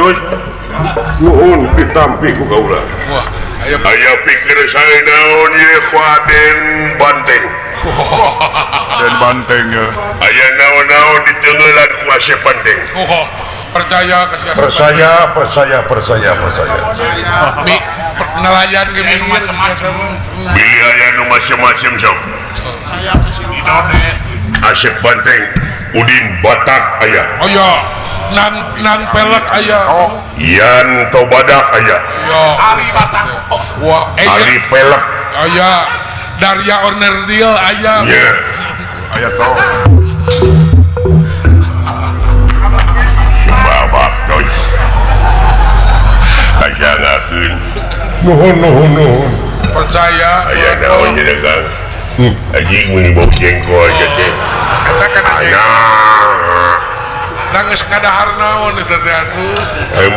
Jos. Nuhun ditampi ku kaula. Wah, Aya pikir saya naon ye Raden Banteng. Dan banteng ya. Aya naon-naon ditenggelan ku Asep Banteng. oh, percaya ke siapa? Percaya. Mi nelayan ke minggir Bilih aya nu macem-macem sok. Asep Banteng, Udin Batak aya. oh ya nang pelek aya Yan Tobadak aya. ya wah Ali Pelek. aya Darya Ornerdil aya Ya. Aya tau. Babak Jos. Kajangakeun. Nuhun. percaya Aya naon jeung Kang? Anjing mun bau jengkol aja teh. Katakan aja. Nah. nangis kadahar naon itu teh atuh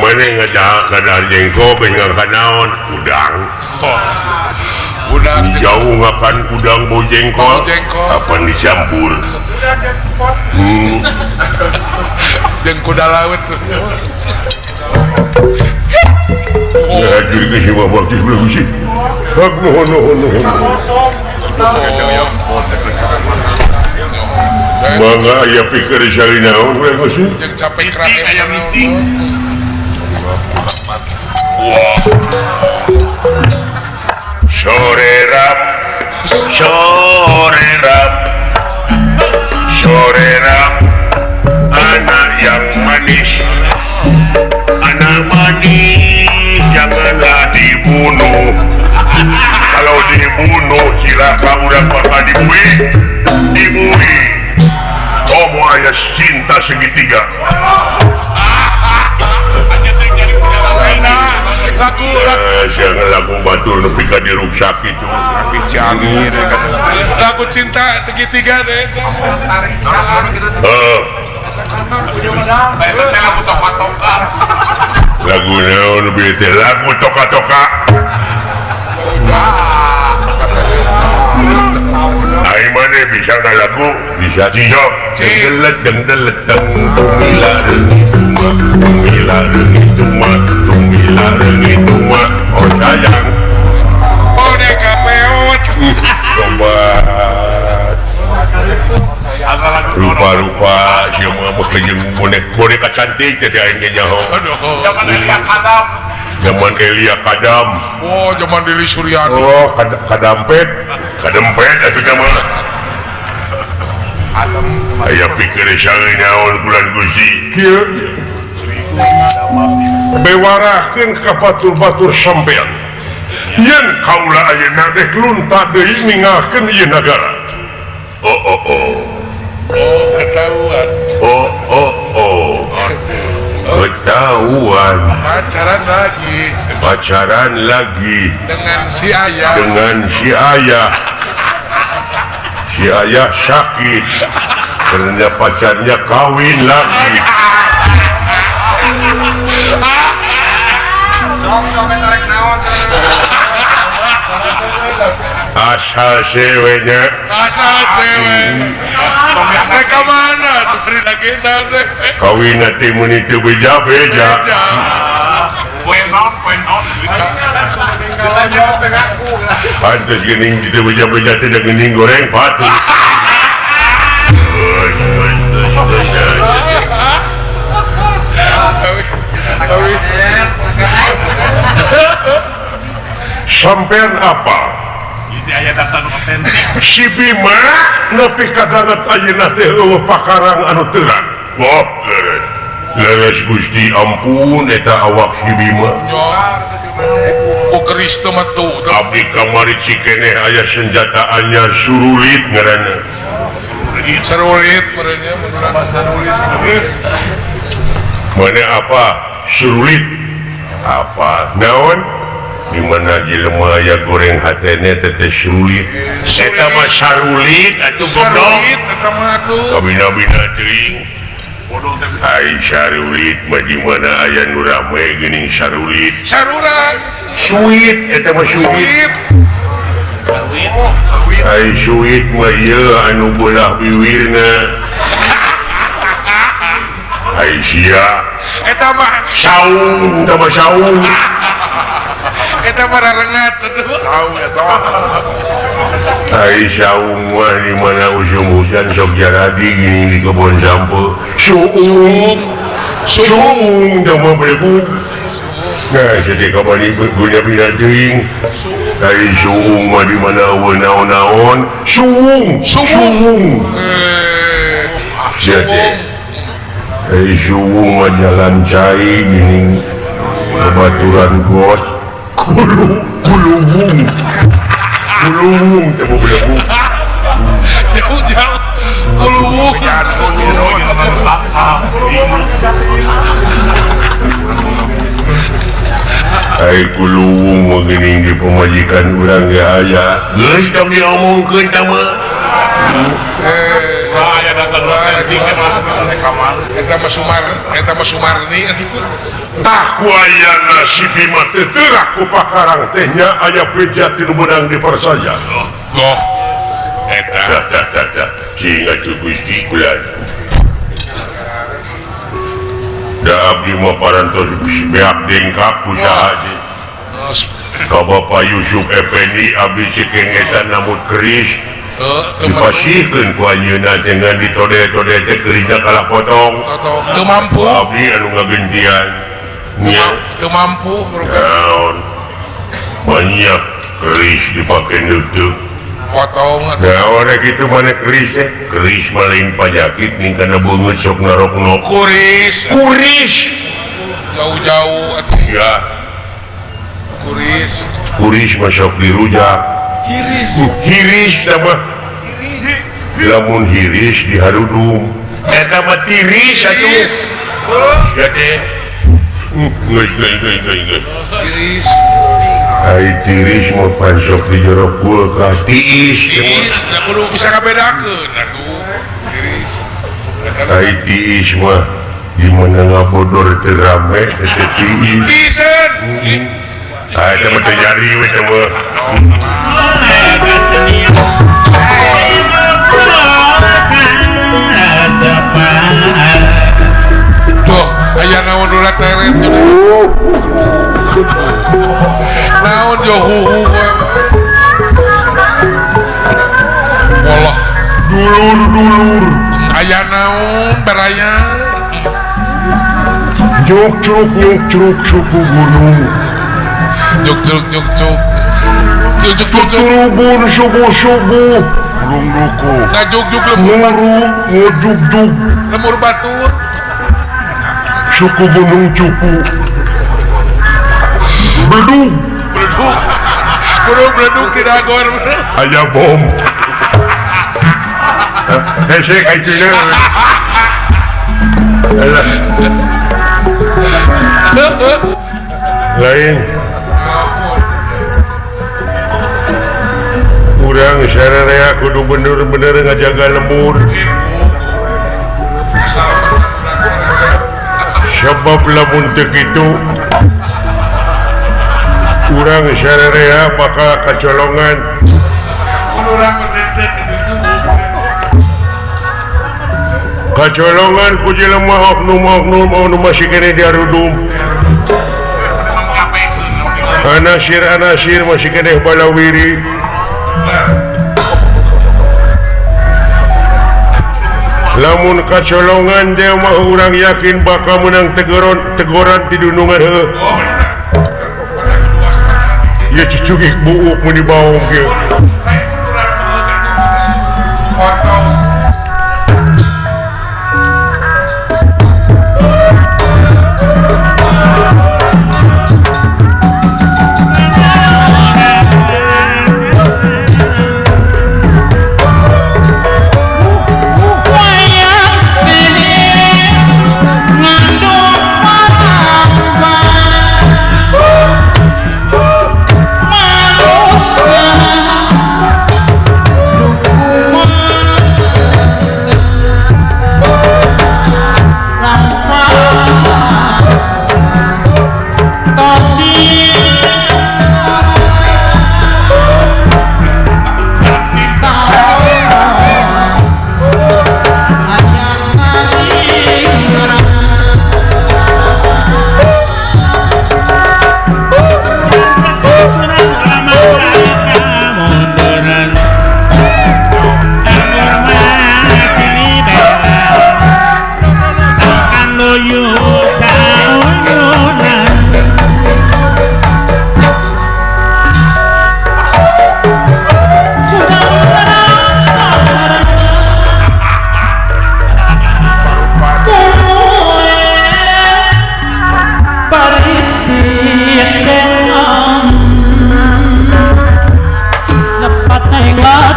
Mana ngadahar jengkol geus ngakanaon udang. udah Jauh ngakan udang bau jengkol. Bau jengkol. Kapan dicampur? jeung kuda laut tuh Ya jadi si babak di sebelah sini. Hak nuhun. Mangga aya pikir sali naon we sih? jeung capek kerake aya meeting Sore ram anak yang manis janganlah dibunuh. Kalau dibunuh silakan udah bakal dibui kamu ayah cinta segitiga. Jangan lagu batur nepi ka diruksak itu. Ciangi deh kata. lagu cinta segitiga deh Lagu naon lebih teh lagu toka-toka. Ai mana bisa ngalaku bisa cijok. Dengdelet tumilareng itu mah oh sayang. boneka peot Sobat rupa-rupa siapa bekerja boneka cantik jadi aingnya nyaho. Zaman Elia Kadam. oh zaman Dili Suryani Oh kadempet atuh nama. Aya pikir sare naon bulan Gusti. Kieu bewarahkeun ka batur-batur sampean. Yen kaula ayeuna deh lunta deui ninggalkeun ieu nagara. ketahuan Ketahuan pacaran lagi dengan si ayah sakit karena pacarnya kawin lagi. Asal sewenya mereka mana tuh hari lagi sampai kawin nanti menitu beja-beja. Pantes gening itu beja-beja tidak gening goreng patut. Sampean apa? Si Bima nepi kadanget ayeuna teh eueuh pakarang anu teuran. Wah, leres Gusti ampun eta awak si Bima. oh Kristo matu Abdi kamari cikeneh aya senjata anyar surulit ngaranna. sarulit merenya Mana apa? Surulit. Apa? Naon? Di mana jelema aya goreng hatene teteh surulit. Eta mah sarulit atuh bodoh. sarulit eta mah tuh Kabina-bina teuing. Ai sarulit mah di mana aya nu rame geuning sarulit. sarurang Suit eta mah suit. Ai suit mah ieu anu beulah biwirna. Ai sia eta mah saung tambah saung eta mah rarengat atuh. Tahu ya toh. ai saung mah di mana musim hujan sok jaradi gini di kebun sampo suung suung tambah beleguk nah setika bani guna bina teuing ai suung mah di mana naon-naon suung suung jadi suung mah jalan cai gini kebaturan got kuluwung temu belakang Jauh-jauh kuluwung. ai kuluwung mengening di pemajikan urang ge aya geus tong diomongkeun tah mah Eta mah Sumarni atuh. takwayana si Bima teu teurak ku pakarang teh nya aya pejat di menang di Persaya Goh. Eta tah sehingga tu Gusti kulan da abdi mah parantos beak dengkap usaha di ka Bapak Yusuf Effendi abdi cekeng eta namut keris dipasihkeun ku anjeunna dengan ditode-tode teh kerisna kalah potong teu mampu. abdi anu ngagentian nya Teu mampu naon banyak keris dipake neuteuk potong atuh. naon kitu mana keris teh keris mah lain panyakit ning kana beungeut sok narokno Kuris kuris jauh-jauh atuh. ya kuris mah sok dirujak hiris nama lamun hiris diharudung eta mah tiris atuh ya teh ngeus Iris. ai tiris mah pan sok di jero kulkas tiis Nah kudu bisa ngabedakeun atuh. Iris. ai tiis mah di mana ngabodor teu rame teh tiis Tisen. eta mah teh nyari we teh mah Tuh, aya naon ulah teret tuh. Naon jo huhu we. Wallah, dulur aya naon baraya. nyuk curug suku gunung Nyuk cuk. Nyuk cuk. turubun subuh Belum duku. Ngajuk-juk lemur ngujug batur. suku gunung cupu bedug Beleduk tidak gor. aya bom hesek ai cina lain urang sararea kudu bener-bener ngajaga lemur sebab lamun teu kitu urang sararea bakal kacolongan kacolongan ku jelema oknum anu masih kene diarudum anasir masih kene balawiri lamun kacolongan dia mah urang yakin bakal menang teguran di dunungan heuh ya cucugik buuk mun dibaong kieu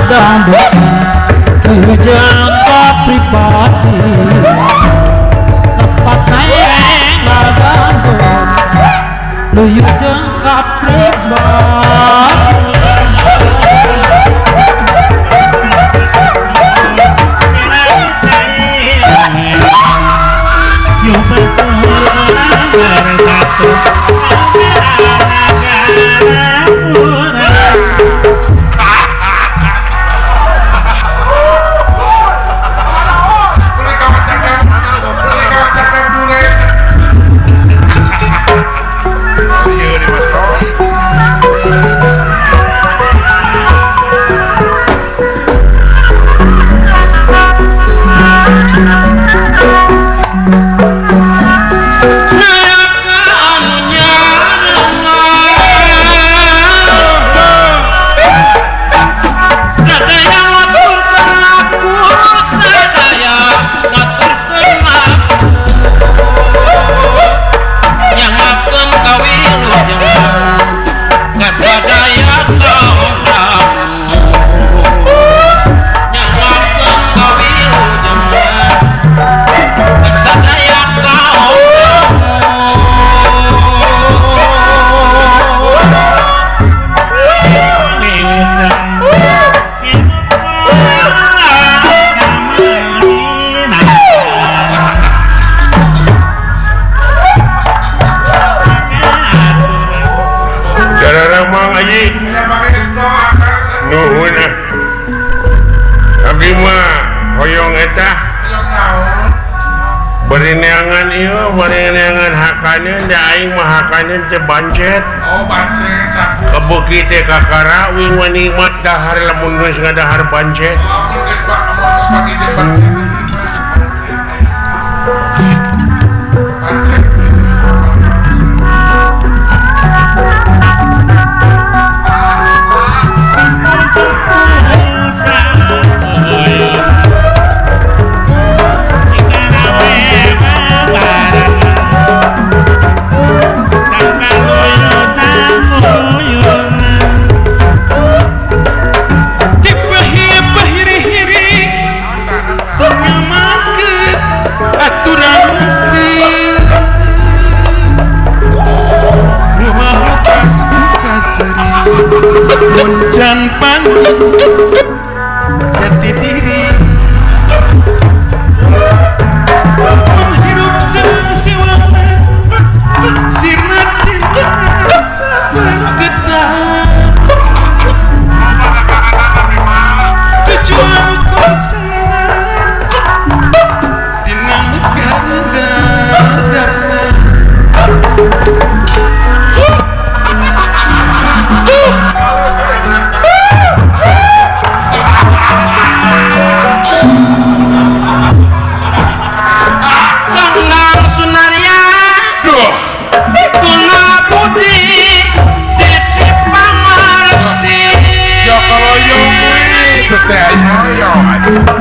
ladang dosa jangka pribadi tempat naik ladang dosa luyu jangka pribadi Mereka macam dure. Iya di betul. Mang Haji Ya pakai resto akan. nuhun abdi mah hoyong eta Yang naon. beri neangan ieu beri neangan hakaneun da aing mah hakaneun teh bancet Oh banceng cakup. kebeuki teh kakara wing nikmat dahar lamun geus ngadahar bancet Amun geus pagi teh banceng. Banceng. Muncan panggung jati diri menghirup sewang-sewangan sirna cinta sabar getah tujuan kosan dina negara damai Gangnam Sunaria Tuna Budi Sisi Pamarti Ya kalau yang Teh ayo.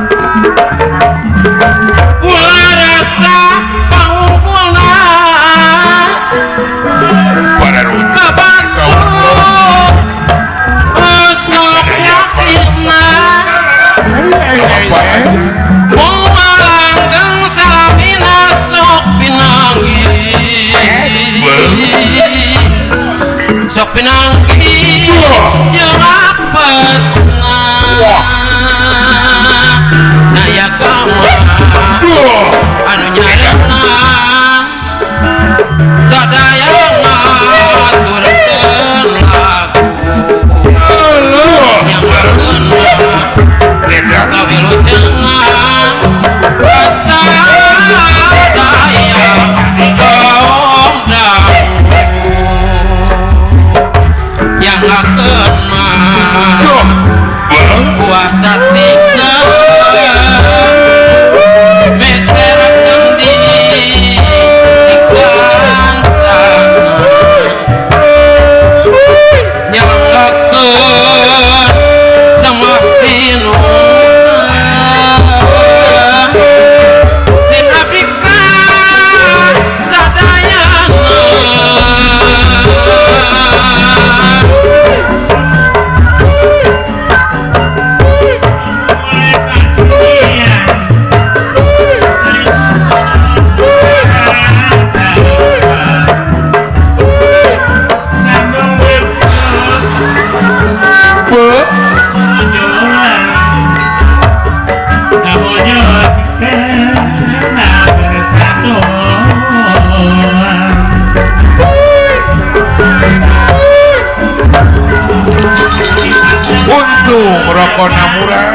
untung rokokna murah.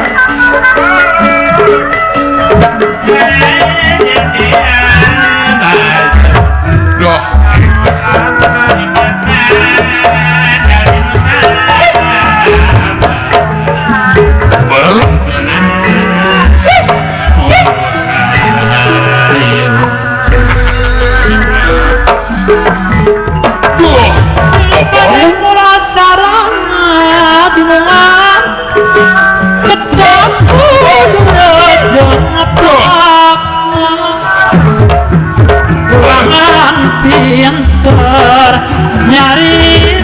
Doh mula sarana dengan kecampur jengaprak ruangan pinter nyari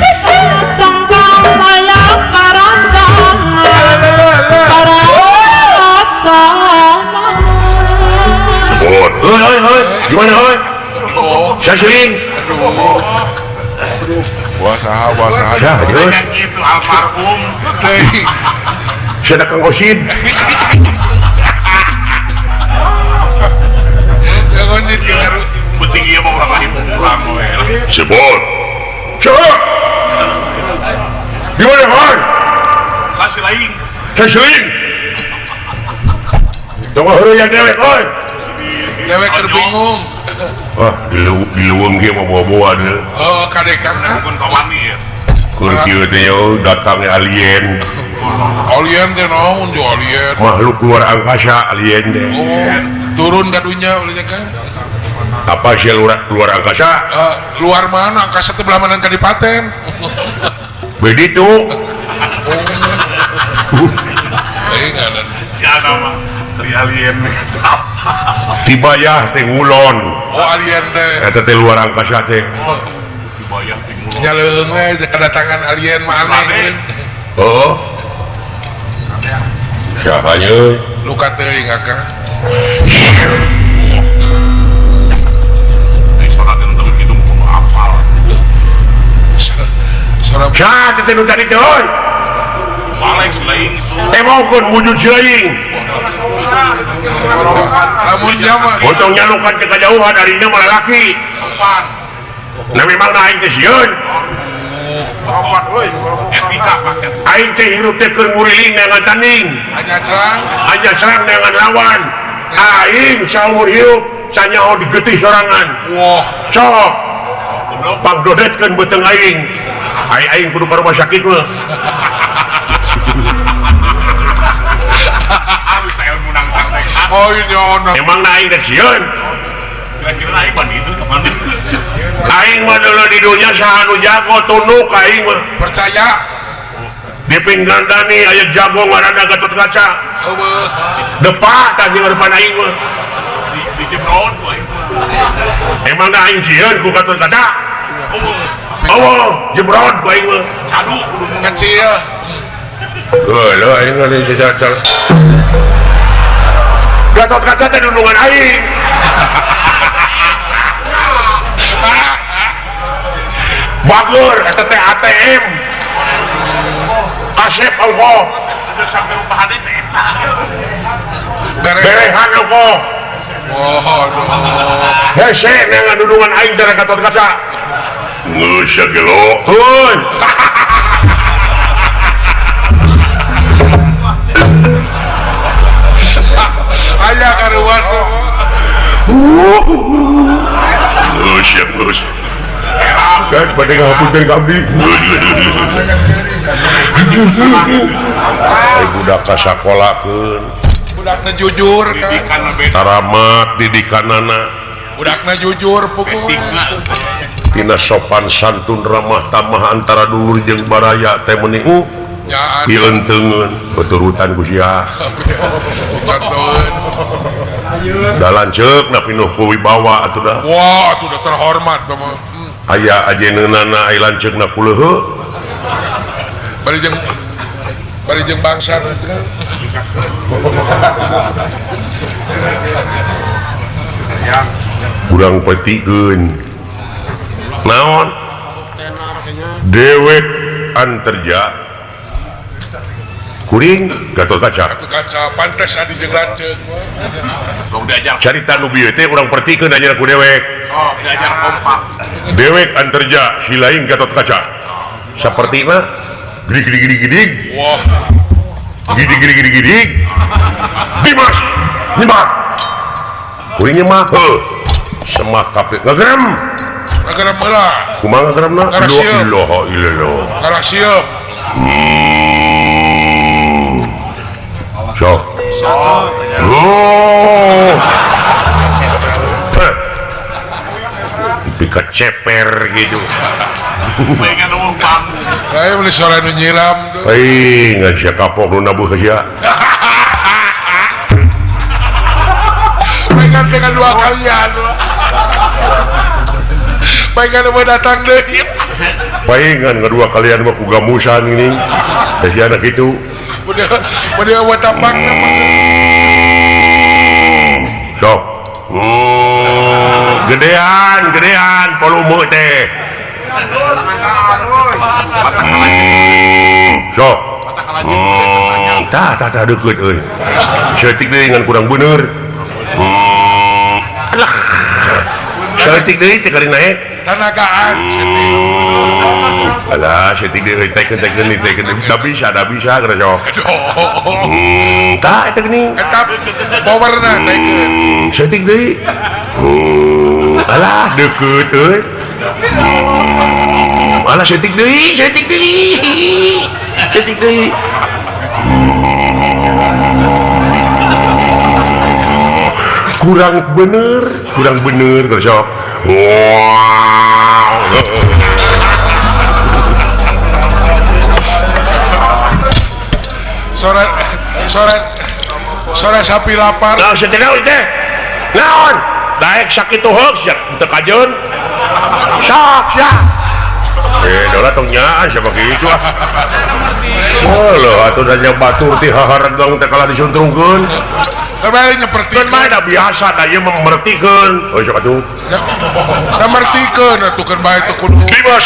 sangkang maya karasan Sebut. Hei, gimana hei? Saya seling. Puasa. Saya hei. Gitu almarhum. Saya ada Kang Osin. Jangan dengar. Penting iya mau orang lain pulang we. Sebut. Siapa? Gimana hei? Sasi lain. Saya seling. Tunggu hari yang dewek hei. Dewek terbingung. Wah, diluweng dia mau bawa-bawa deh. Oh, kadekan ah. Bukan kawan nih. Kur kieu teh datangnya alien. Alien teh naon jo alien. Makhluk luar angkasa alien deh. Oh, turun gadunya ulinya kan. Apa sih luar angkasa? Luar mana? Angkasa teh belah mana kadipaten. Begitu. Enggak ada. Ya sama. Dari alien nih. Tiba ya teh ngulon. Oh, alien teh. Eta teh luar angkasa teh. Dibayar timur. Nyaleung we kedatangan alien mah aneh. Oh. Siapanya? Luka teuing akah. Soratin teu kitu kudu apal. Sora Sa teh nu tadi teh euy. Balik selain itu. Teh maukeun wujud seuing. lamun jama. Potong nyalukan ke kajauhan darinya malah laki. Sopan. Nah memang aing teh sieun. Sopan euy. Etika paket. Aing teh hirup teh keur nguriling dengan tanding. Hanya cerang. Aja serang dengan lawan. Aing saumur hirup sanyaho digetih sorangan. Wah, Sok pangdodetkeun beuteung aing. Aing kudu ka rumah sakit mah. Harus saya menang teh. oh ini ono. Emang aing teh sieun. Kira-kira aing bandit itu kemana? Aing mah deuleu di dunya saha nu jago tunduk aing mah. Percaya. Di pinggan Dani aya jago ngaranna Gatotkaca. Eueuh. Depak tah di depan aing mah. Di Jemron boy. Emang aing sieun ku Gatotkaca. Oh, Oh, jebron ku aing mah. cadu kudu mun Kecil. Geuleuh aing ngade jajar. Gatotkaca teh nulungan aing. Bager eta teh ATM. Asep ongkoh. udah sampai lupa hade teh eta. Berehan ongkoh. Oh, aduh. Hese dengan nulungan aing teh Gatotkaca. Geus gelo. Heuy. Aya karuas. Geus. Kan pada ngapunten ka abdi. Ai budak ka sakolakeun. Budakna jujur kan. Didikan beda Taramat didikanana. Budakna jujur pukul. besikna. Tina sopan santun ramah tamah antara dulur jeung baraya teh meuning Nyaan. pileunteungeun baturutan ku sia. Contohin. Dalan ceuk na pinuh ku wibawa atuh dah. Wah, itu udah terhormat teman. Aya ajeunana ai lanceukna ku leuheuh. Bari jeung bangsa. Kurang petikeun. Naon? Dewek anterja. Kuring Gatotkaca. Itu kaca pantes adi jeung lanceuk. Dong diajar. Carita nu bieu teh urang pertikeun aja ku dewek. Oh, diajar kompak. Dewek anterja si lain Gatotkaca. Sapertina gedig. Wah, gini Dimas nyimak kuring nyimak semak kape ngegerem Negara meula. kumaha ngegeremna Ngara sieup. ilaha illallah Ngara sieup. sok oh pikat ceper gitu pengen ngomong panggung Ayo beli suara nu nyiram tuh. nggak sia kapok nu nabuh ka sia Pengen dengan dua kalian. Pengen mau datang deh. paingan kedua kalian mah ku gamusan ini si anak itu Udah buat tampang nama. sok gedean volume teh sok tah deket euy setik deui ngan kurang bener alah setik deui teh kali naik Tanagaan. alah setik deui teken da bisa gara sok tah eta geuning Etap powerna naikeun. setik deui alah deket euy alah setik deui kurang bener kalau sok wow Sore sapi lapar. nah setina teh naon daek sakit hoax ya teu kajeun sak dola tong nyaan siapa gitu ah atuh danya batur ti haharegang teh kalah disuntrungkeun Kembali nyeperti. kan mah biasa da ieu memertikeun sok atuh Namertikeun atuh kan bae teu kudu. Dimas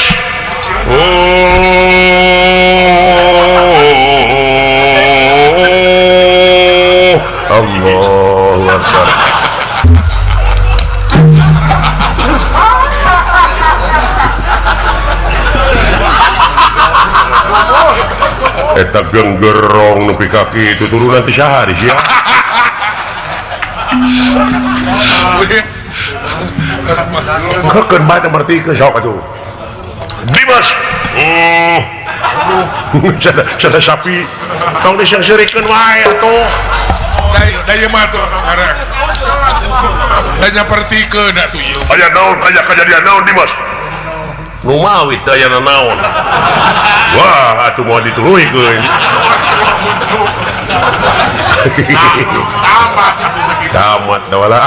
Allahu Akbar eta genggerong nepi kaki itu turunan ti saha di sia kekeun bae teh mertikeun sok atuh Dimas sada sapi tong disengserikeun wae atuh Daya mah tuh arek. Da nyepertikeun atuh ieu. aya naon kajadian naon Dimas nu mawit aya naon wah atuh moal dituluikeun tamat da wala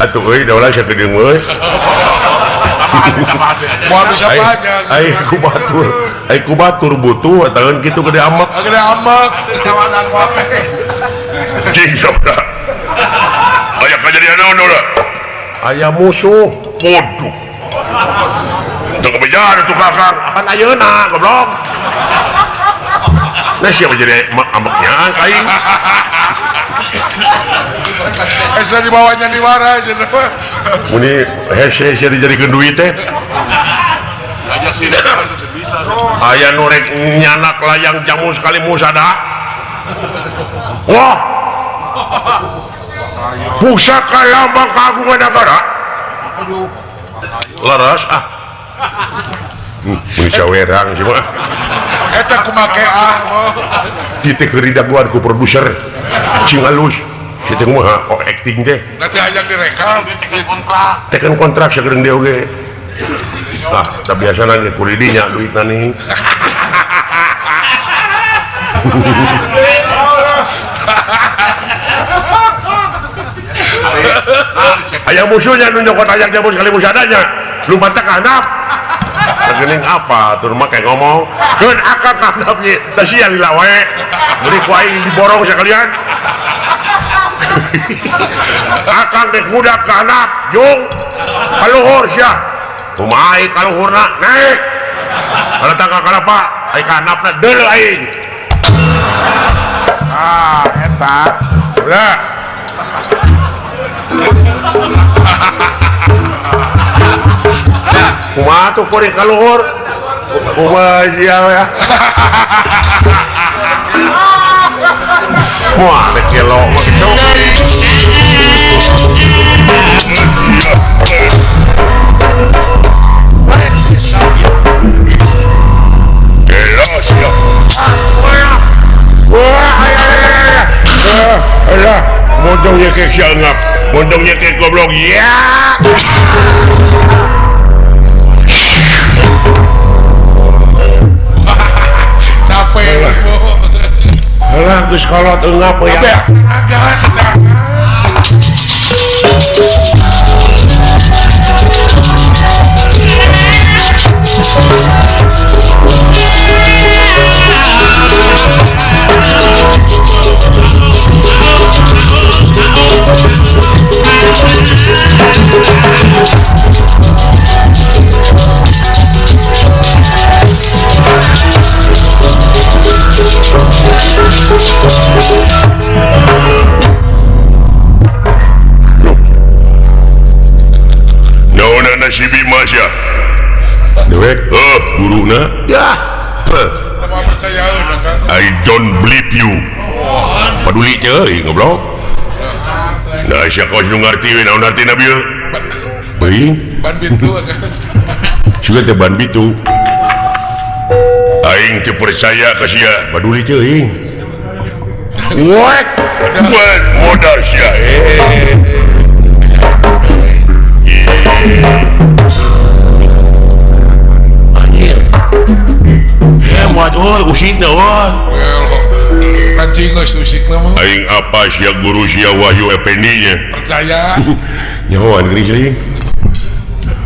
atuh euy da wala sia geudeung euy Moal bisa banyak. ai kubatur butuh ataun kitu gede amak Agak amak. cing saudara aya kejadian naon ulah aya musuh bodoh teu kebejar tuh kakak kan ayeuna goblok nah siapa jadi amaknya kain Esa dibawanya di mana aja mah. muni hese dijadikeun duit teh aja sih bisa aya nu rek nyanak layang jamu sekali musada wah pusaka lambang kagungan negara laras ini cawerang sih mah Eta kumake kita keridaguan ku produser cing alus kita mah acting teh nanti hayang direkam. teken kontrak sagedeung dia oge tak biasa nanti kuridinya duit nani aya musuhnya nu nyokot ajak jamu sekali musadanya lu mantap kanap gening apa tur make ngomong keun akak kanap ye da sia lila wae beri ku aing diborong sekalian akang dek budak kanap jung kaluhur sia kumaha kaluhurna naik kalau tangga kanapa ai kanapna deuleu aing eta ulah kumaha tuh kuring kaluhur kumaha sia ya wah ada kelok mah gitu kelok siap alah bodongnya kayak siangap bodongnya kayak goblok ya capek alah geus kolot eungap ya agak naonana si Bimas ya dewek guruna ya apa percaya kan I don't believe you paduli ceuy ngobrol nah siapa kau ngerti we naon artina bieu beuing ban pintu kan juga teh ban bitu aing teu percaya ka sia paduli ceuy what modal sia anjir hebat usikna kancing geus usik nama aing apa sia guru sia Wahyu Effendi nya percaya nyahoan geuning ceuing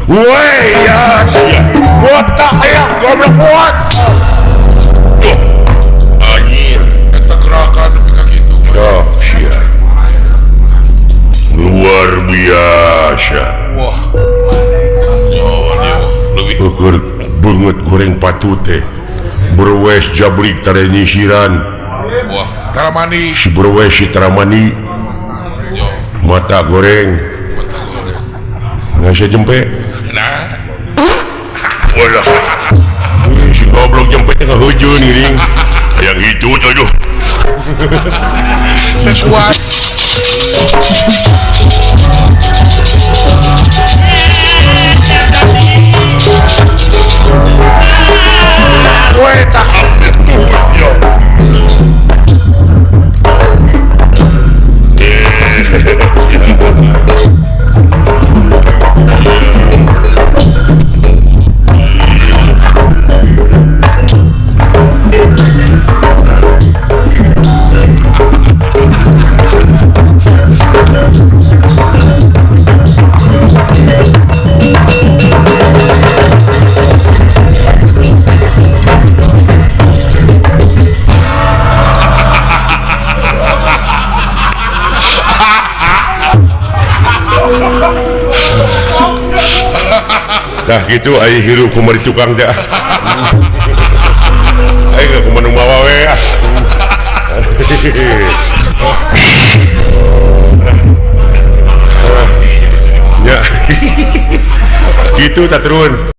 woi ya sia botak aya goblok kuat anjir eta gerakan nepi ka kitu oh sia luar biasa wah ukur banget goreng patut teh berwes jabrik tara nyisiran wah tara manis si berwes si tara mani mata goreng ngasih jempe nah walah si goblok jempe tengah hujun gini yang itu aduh kuat gue tak itu ya dah gitu ayo hirup kumari tukang dah ayo gak kumanung bawa we ya gitu tak turun